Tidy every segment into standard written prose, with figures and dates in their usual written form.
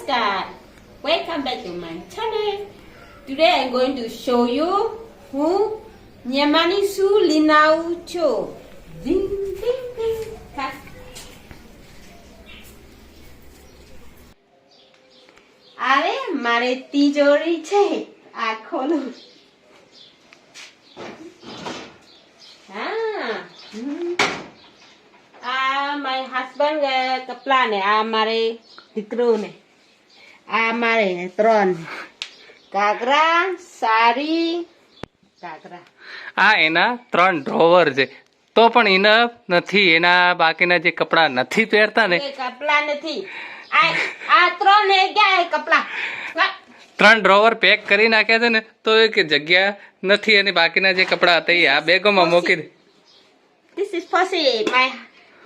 Namaskar. Welcome back to my channel. Today I'm going to show you who Nyamani Su Linau Cho. Ding ding ding. Ha. અરે મારે તિજોરી છે આ ખોલું હા my husband કપડા ને આ મારે દીકરો ને આ મારે ત્રણ ઘાઘરા સાડી ઘાઘરા આ એના 3 ડ્રોવર છે તો પણ ઇનફ નથી એના બાકીના જે કપડા નથી પહેરતા ને કપડા નથી આ ત્રણ ને ગયા કપડા 3 ડ્રોવર પેક કરી નાખ્યા છે ને તો એક જગ્યા નથી અને બાકીના જે કપડા હતા એ આ બેગોમાં મૂકી દે. This is my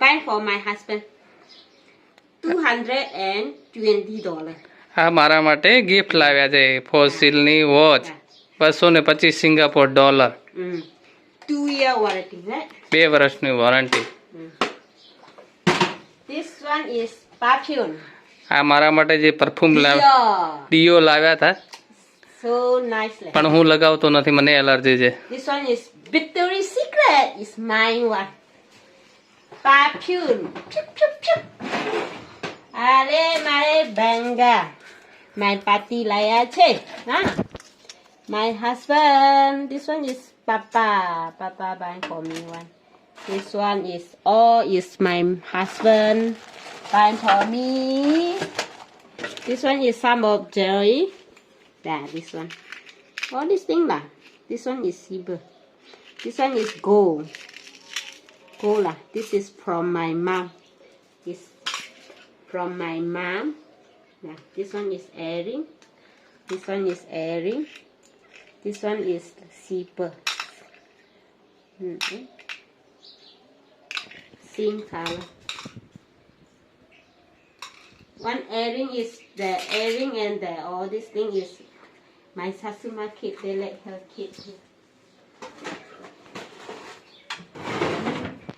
buying for my husband. $220. આ મારા માટે ગિફ્ટ લાવ્યા છે ફોસિલની watch 225 Singapore dollar. 2-year warranty, right? 2 વર્ષની warranty. This one is perfume. આ મારા માટે જે પરફ્યુમ લાવ્યા ડીઓ લાવ્યા હતા so nicely પણ હું લગાવતો નથી મને એલર્જી છે. This one is Victoria's Secret. Is mine one. Perfume. અરે મારે બંગા my party લાયા છે હા my husband. This one is papa buying for me one. This one is is my husband buying for me. This one is some of jewelry. This one all this thing lah. This one is silver. This one is gold lah. This is from my mom. This from my mom. Yeah, this one is earring. This one is earring. This one is silver. Same color. One earring is the earring and the all this thing is my Sasuma kid. They let her kid here.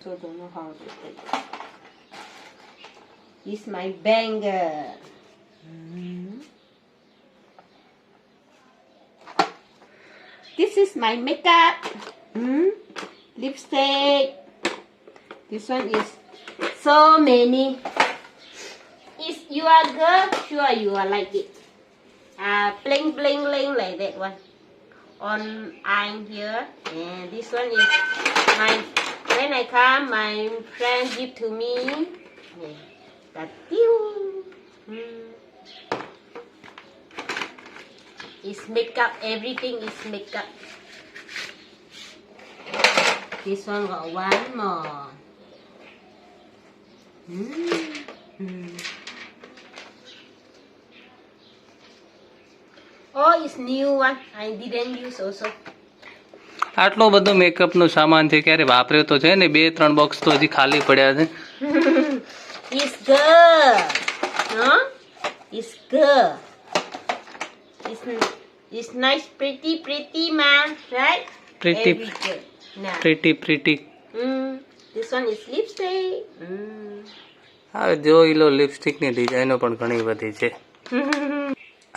So don't know how to take. This my banger. This is my makeup. Lipstick. This one is so many. If you are girl, sure you are like it. Bling bling bling like that one. On eye here. And this one is my. When I come, my friend give to me. That you. It's makeup. Everything is makeup. This one got one more. Oh, it's new one. I didn't use also. આટલો બધો મેકઅપનો સામાન છે ક્યારે વાપર્યો તો છે ને 2-3 box તો હજી ખાલી પડ્યા છે. It's good. No? It's good. It's nice, pretty, man, right? Pretty. Very good. Now. pretty. This one is lipstick. હા જોઈ લો લિપસ્ટિકની ડિઝાઇનો પણ ઘણી બધી છે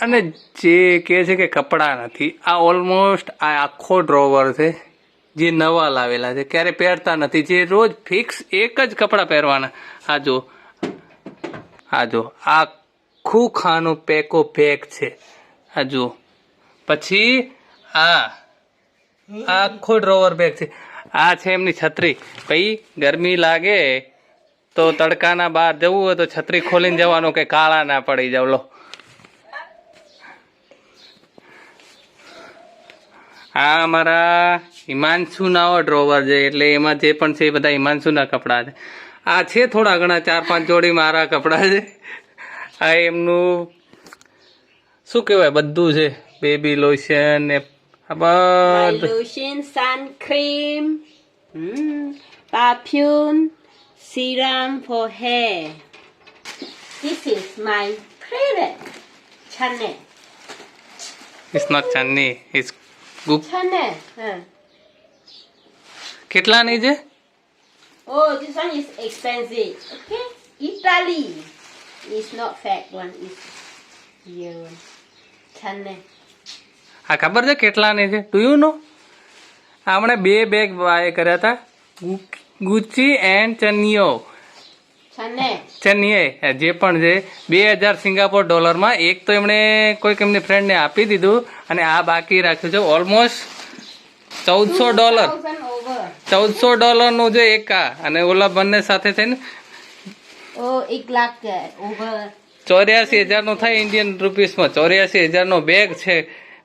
અને જે કહે છે કે કપડા નથી આ ઓલમોસ્ટ આ આખો ડ્રોવર છે જે નવા લાવેલા છે ક્યારે પહેરતા નથી જે રોજ ફિક્સ એક જ કપડા પહેરવાના. આ જો આખું ખાનું પેકો પેક છે. આ જો પછી આખો ડ્રોવર પેક છે. આ છે એમની છત્રી. ભાઈ ગરમી લાગે તો તડકાના બહાર જવું હોય તો છત્રી ખોલીને જવાનું કે કાળા ના પડી જાવ. લો આ અમારા હિમાંશુના ડ્રોવર છે એટલે એમાં જે પણ છે એ બધા હિમાંશુના કપડા છે. આ છે થોડા ઘણા 4-5 જોડી મારા કપડા છે. આ એમનું શું કહેવાય બધું છે બેબી લોશન ને lotion, sun cream, perfume, serum for hair. This is my favorite. Chanel. It's not Chanel. It's good. Chanel. કેટલાની છે? Oh, this one is expensive. Okay. Italy. It's not fat one. It's યો છને આ ખબર છે કેટલાની છે to you know હમણાં 2 bag by કર્યા હતા ગુચી and ચનિયે જે પણ છે 2000 સિંગાપોર ડોલરમાં. એક તો એમણે કોઈક એમની ફ્રેન્ડને આપી દીધું અને આ બાકી રાખ્યું છે ઓલમોસ્ટ $1400 નું છે એક આ અને ઓલા બંને સાથે થઈને ઓ 1 લાખ ઓવર 84,000 નું થાય ઇન્ડિયન રૂપીસમાં. 84,000 નો બેગ છે.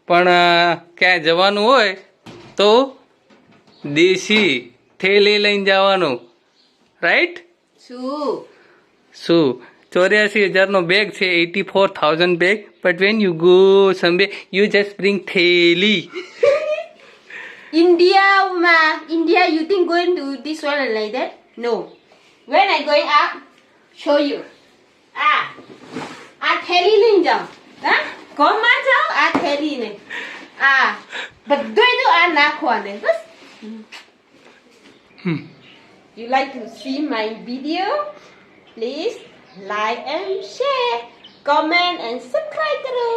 પણ ક્યાંય જવાનું હોય તો દેશી થેલી લઈને જવાનું, રાઈટ? શું 84,000 નો બેગ છે, 84,000 bag. But when you go somewhere you just bring થેલી. India you think going to this one like that? No. When I going up, show you. આ થેલી લઈને જાઓ. હા કોમાં જાઓ આ થેલી ને બધું તો આ નાખવાને બસ. You like to see my video? Please like and share, comment and subscribe કરો.